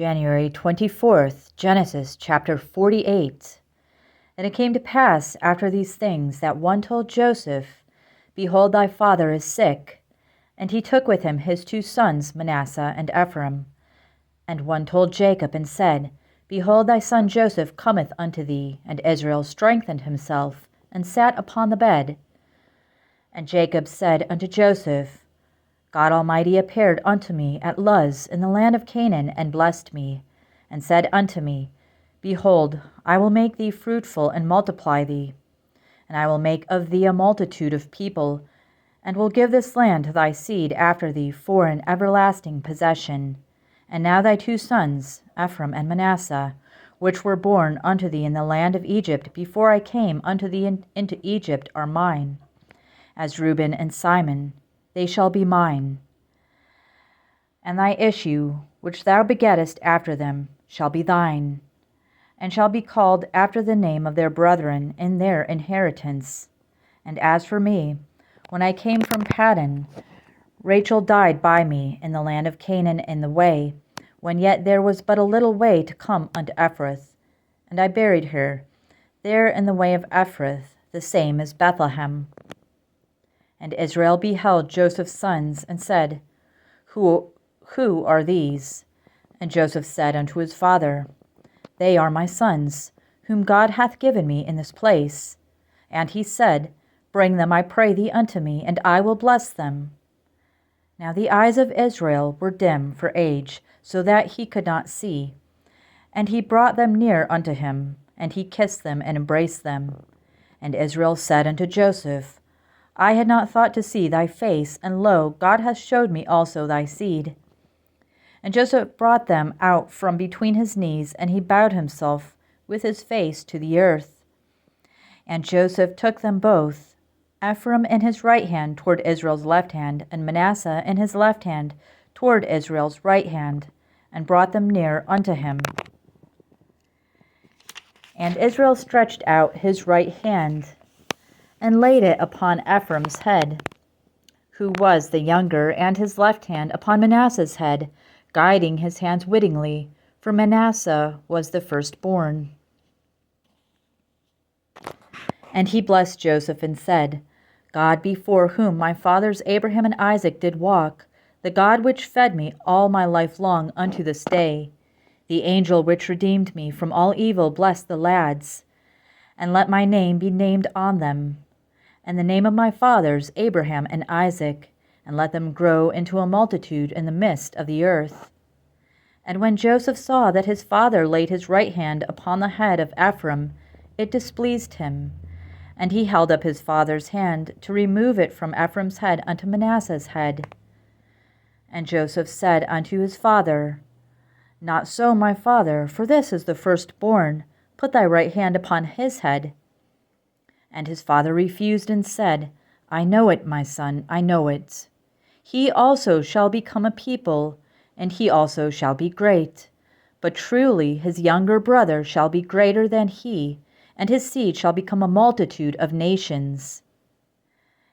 January 24th, Genesis chapter 48. And it came to pass after these things that one told Joseph, Behold, thy father is sick. And he took with him his 2 sons, Manasseh and Ephraim. And one told Jacob and said, Behold, thy son Joseph cometh unto thee. And Israel strengthened himself, and sat upon the bed. And Jacob said unto Joseph, God Almighty appeared unto me at Luz in the land of Canaan, and blessed me, and said unto me, Behold, I will make thee fruitful and multiply thee, and I will make of thee a multitude of people, and will give this land to thy seed after thee for an everlasting possession. And now thy 2 sons, Ephraim and Manasseh, which were born unto thee in the land of Egypt before I came unto thee into Egypt, are mine. As Reuben and Simon, they shall be mine. And thy issue, which thou begettest after them, shall be thine, and shall be called after the name of their brethren in their inheritance. And as for me, when I came from Paddan, Rachel died by me in the land of Canaan in the way, when yet there was but a little way to come unto Ephrath. And I buried her there in the way of Ephrath, the same as Bethlehem. And Israel beheld Joseph's sons, and said, Who are these? And Joseph said unto his father, They are my sons, whom God hath given me in this place. And he said, Bring them, I pray thee, unto me, and I will bless them. Now the eyes of Israel were dim for age, so that he could not see. And he brought them near unto him, and he kissed them and embraced them. And Israel said unto Joseph, I had not thought to see thy face, and lo, God hath showed me also thy seed. And Joseph brought them out from between his knees, and he bowed himself with his face to the earth. And Joseph took them both, Ephraim in his right hand toward Israel's left hand, and Manasseh in his left hand toward Israel's right hand, and brought them near unto him. And Israel stretched out his right hand, and laid it upon Ephraim's head, who was the younger, and his left hand upon Manasseh's head, guiding his hands wittingly, for Manasseh was the firstborn. And he blessed Joseph and said, God before whom my fathers Abraham and Isaac did walk, the God which fed me all my life long unto this day, the angel which redeemed me from all evil, bless the lads, and let my name be named on them, and the name of my fathers Abraham and Isaac, and let them grow into a multitude in the midst of the earth. And when Joseph saw that his father laid his right hand upon the head of Ephraim, it displeased him, and he held up his father's hand to remove it from Ephraim's head unto Manasseh's head. And Joseph said unto his father, Not so, my father, for this is the firstborn. Put thy right hand upon his head. And his father refused and said, I know it, my son, I know it. He also shall become a people, and he also shall be great. But truly his younger brother shall be greater than he, and his seed shall become a multitude of nations.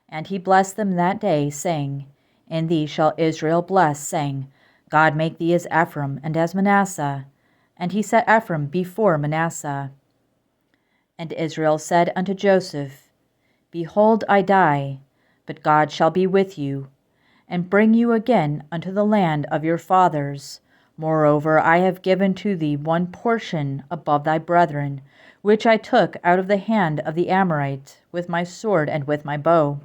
And he blessed them that day, saying, In thee shall Israel bless, saying, God make thee as Ephraim and as Manasseh. And he set Ephraim before Manasseh. And Israel said unto Joseph, Behold, I die, but God shall be with you, and bring you again unto the land of your fathers. Moreover, I have given to thee one portion above thy brethren, which I took out of the hand of the Amorite, with my sword and with my bow.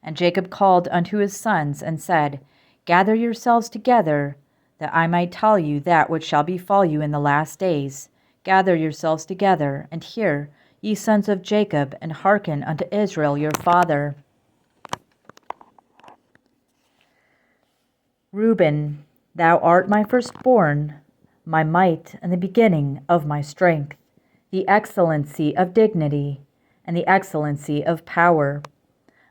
And Jacob called unto his sons, and said, Gather yourselves together, that I might tell you that which shall befall you in the last days. Gather yourselves together, and hear, ye sons of Jacob, and hearken unto Israel your father. Reuben, thou art my firstborn, my might, and the beginning of my strength, the excellency of dignity, and the excellency of power.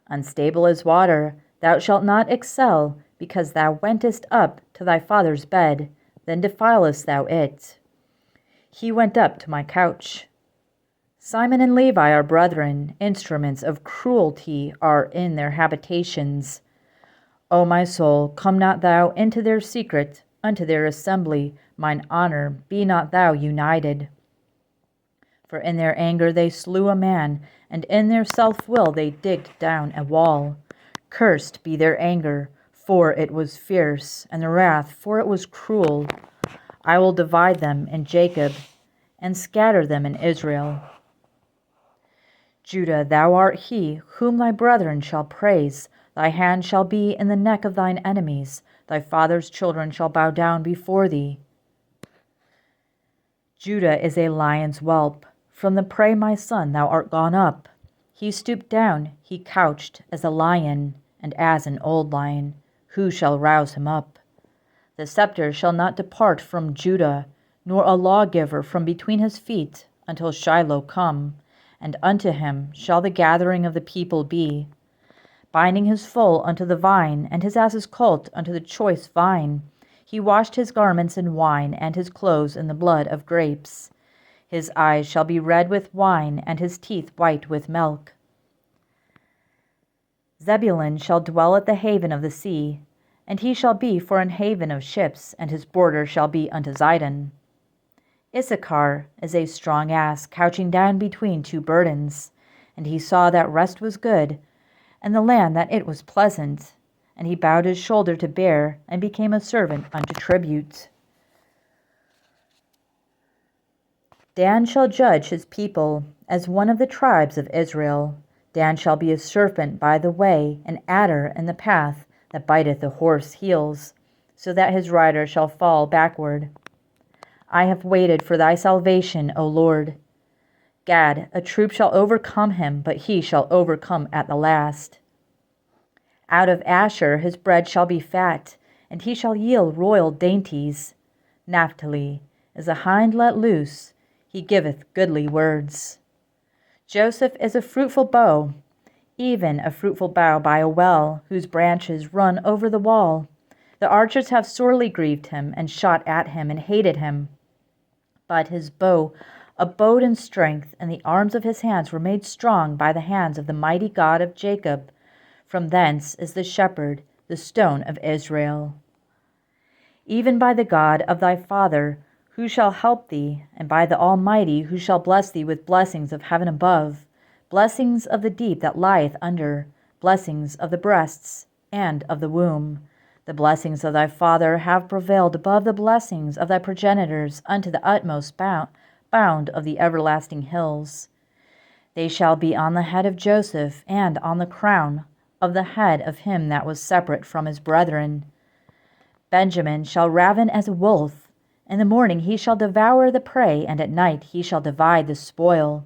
Unstable as water, thou shalt not excel, because thou wentest up to thy father's bed, then defilest thou it. He went up to my couch. Simon and Levi are brethren, instruments of cruelty are in their habitations. O my soul, come not thou into their secret, unto their assembly, mine honor, be not thou united. For in their anger they slew a man, and in their self-will they digged down a wall. Cursed be their anger, for it was fierce, and their wrath, for it was cruel. I will divide them in Jacob, and scatter them in Israel. Judah, thou art he, whom thy brethren shall praise. Thy hand shall be in the neck of thine enemies. Thy father's children shall bow down before thee. Judah is a lion's whelp. From the prey, my son, thou art gone up. He stooped down, he couched as a lion, and as an old lion. Who shall rouse him up? The scepter shall not depart from Judah, nor a lawgiver from between his feet, until Shiloh come, and unto him shall the gathering of the people be. Binding his foal unto the vine, and his ass's colt unto the choice vine. He washed his garments in wine, and his clothes in the blood of grapes. His eyes shall be red with wine, and his teeth white with milk. Zebulun shall dwell at the haven of the sea, and he shall be for an haven of ships, and his border shall be unto Zidon. Issachar is a strong ass, couching down between two burdens. And he saw that rest was good, and the land that it was pleasant. And he bowed his shoulder to bear, and became a servant unto tribute. Dan shall judge his people, as one of the tribes of Israel. Dan shall be a serpent by the way, an adder in the path, that biteth the horse heels, so that his rider shall fall backward. I have waited for thy salvation, O Lord. Gad, a troop shall overcome him, but he shall overcome at the last. Out of Asher his bread shall be fat, and he shall yield royal dainties. Naphtali is a hind let loose, he giveth goodly words. Joseph is a fruitful bough, even a fruitful bough by a well, whose branches run over the wall. The archers have sorely grieved him, and shot at him, and hated him. But his bow abode in strength, and the arms of his hands were made strong by the hands of the mighty God of Jacob. From thence is the shepherd, the stone of Israel. Even by the God of thy father, who shall help thee, and by the Almighty, who shall bless thee with blessings of heaven above, blessings of the deep that lieth under, blessings of the breasts and of the womb. The blessings of thy father have prevailed above the blessings of thy progenitors unto the utmost bound of the everlasting hills. They shall be on the head of Joseph, and on the crown of the head of him that was separate from his brethren. Benjamin shall raven as a wolf. In the morning he shall devour the prey, and at night he shall divide the spoil.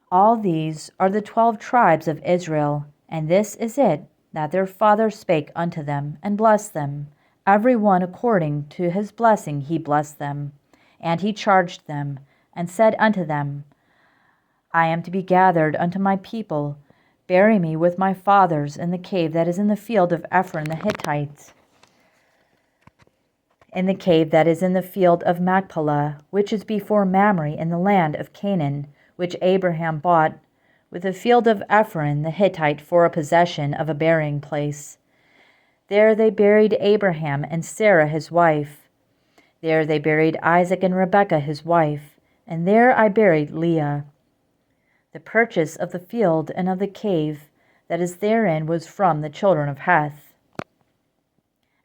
All these are the 12 tribes of Israel, and this is it that their father spake unto them, and blessed them. Every one according to his blessing he blessed them. And he charged them, and said unto them, I am to be gathered unto my people. Bury me with my fathers in the cave that is in the field of Ephron the Hittite, in the cave that is in the field of Machpelah, which is before Mamre in the land of Canaan, which Abraham bought with the field of Ephron the Hittite for a possession of a burying place. There they buried Abraham and Sarah his wife. There they buried Isaac and Rebekah his wife, and there I buried Leah. The purchase of the field and of the cave that is therein was from the children of Heth.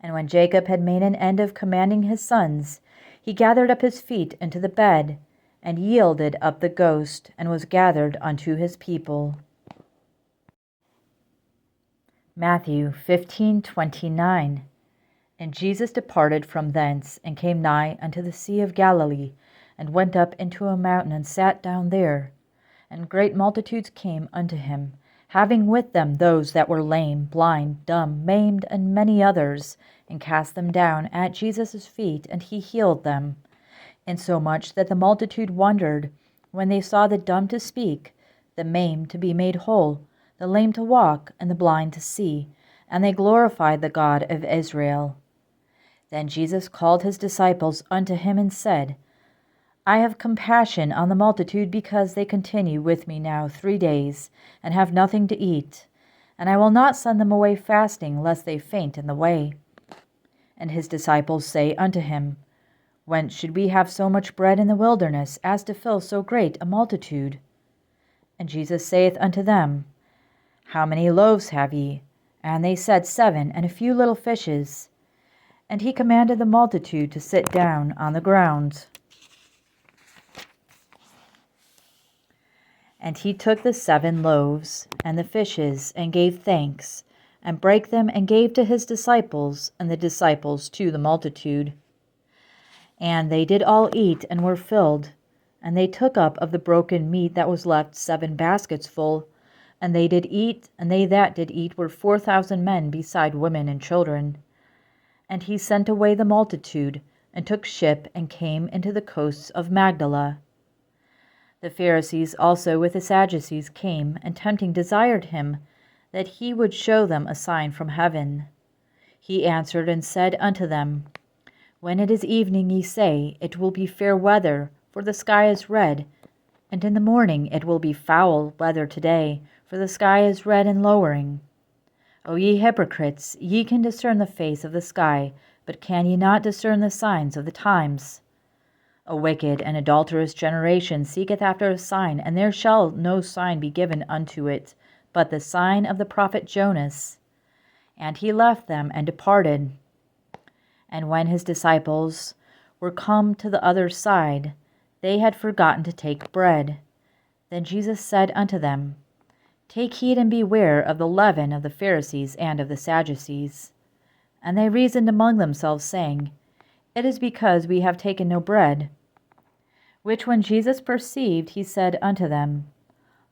And when Jacob had made an end of commanding his sons, he gathered up his feet into the bed, and yielded up the ghost, and was gathered unto his people. Matthew 15:29. And Jesus departed from thence, and came nigh unto the sea of Galilee, and went up into a mountain, and sat down there. And great multitudes came unto him, having with them those that were lame, blind, dumb, maimed, and many others, and cast them down at Jesus' feet, and he healed them. Insomuch that the multitude wondered, when they saw the dumb to speak, the maimed to be made whole, the lame to walk, and the blind to see, and they glorified the God of Israel. Then Jesus called his disciples unto him, and said, I have compassion on the multitude, because they continue with me now 3 days, and have nothing to eat. and I will not send them away fasting, lest they faint in the way. And his disciples say unto him, Whence should we have so much bread in the wilderness, as to fill so great a multitude? And Jesus saith unto them, How many loaves have ye? And they said, 7, and a few little fishes. And he commanded the multitude to sit down on the ground. And he took the 7 loaves and the fishes, and gave thanks, and brake them, and gave to his disciples, and the disciples to the multitude. And they did all eat, and were filled. And they took up of the broken meat that was left 7 baskets full. And they did eat, and they that did eat were 4,000 men, beside women and children. And he sent away the multitude, and took ship, and came into the coasts of Magdala. The Pharisees also with the Sadducees came, and tempting desired him, that he would show them a sign from heaven. He answered and said unto them, When it is evening, ye say, It will be fair weather, for the sky is red. And in the morning it will be foul weather today, for the sky is red and lowering. O ye hypocrites, ye can discern the face of the sky, but can ye not discern the signs of the times? A wicked and adulterous generation seeketh after a sign, and there shall no sign be given unto it, but the sign of the prophet Jonas. And he left them and departed. And when his disciples were come to the other side, they had forgotten to take bread. Then Jesus said unto them, Take heed and beware of the leaven of the Pharisees and of the Sadducees. And they reasoned among themselves, saying, It is because we have taken no bread. Which when Jesus perceived, he said unto them,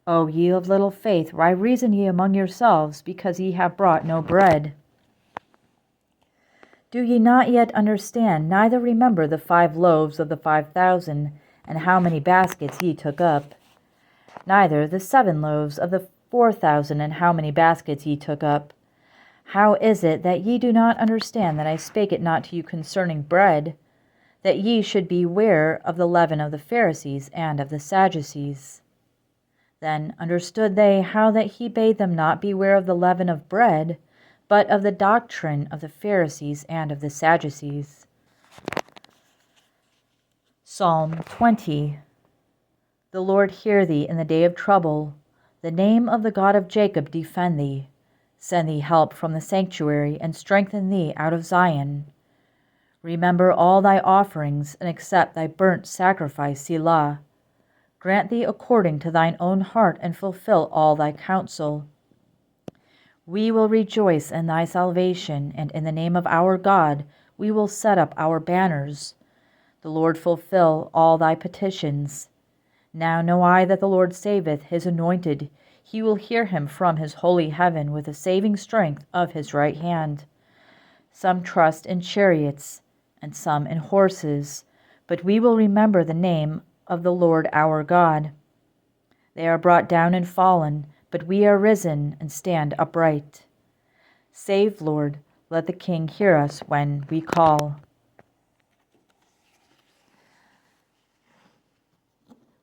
O ye of little faith, why reason ye among yourselves, because ye have brought no bread? Do ye not yet understand, neither remember the 5 loaves of the 5,000, and how many baskets ye took up? Neither the 7 loaves of the 4,000, and how many baskets ye took up? How is it that ye do not understand that I spake it not to you concerning bread, that ye should beware of the leaven of the Pharisees and of the Sadducees? Then understood they how that he bade them not beware of the leaven of bread, but of the doctrine of the Pharisees and of the Sadducees. Psalm 20. The Lord hear thee in the day of trouble. The name of the God of Jacob defend thee. Send thee help from the sanctuary, and strengthen thee out of Zion. Remember all thy offerings, and accept thy burnt sacrifice, Selah. Grant thee according to thine own heart, and fulfill all thy counsel. We will rejoice in thy salvation, and in the name of our God we will set up our banners. The Lord fulfill all thy petitions. Now know I that the Lord saveth his anointed. He will hear him from his holy heaven with the saving strength of his right hand. Some trust in chariots, and some in horses, but we will remember the name of the Lord our God. They are brought down and fallen, but we are risen and stand upright. Save, Lord, let the King hear us when we call.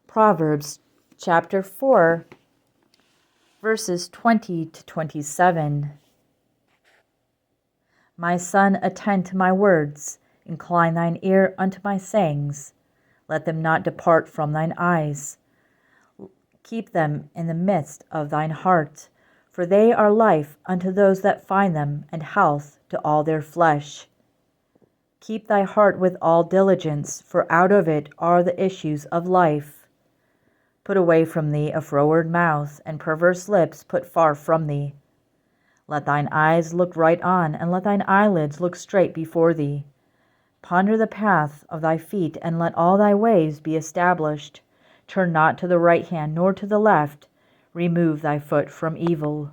Proverbs chapter 4, verses 20 to 27. My son, attend to my words, incline thine ear unto my sayings. Let them not depart from thine eyes. Keep them in the midst of thine heart, for they are life unto those that find them, and health to all their flesh. Keep thy heart with all diligence, for out of it are the issues of life. Put away from thee a froward mouth, and perverse lips put far from thee. Let thine eyes look right on, and let thine eyelids look straight before thee. Ponder the path of thy feet, and let all thy ways be established. Turn not to the right hand, nor to the left. Remove thy foot from evil.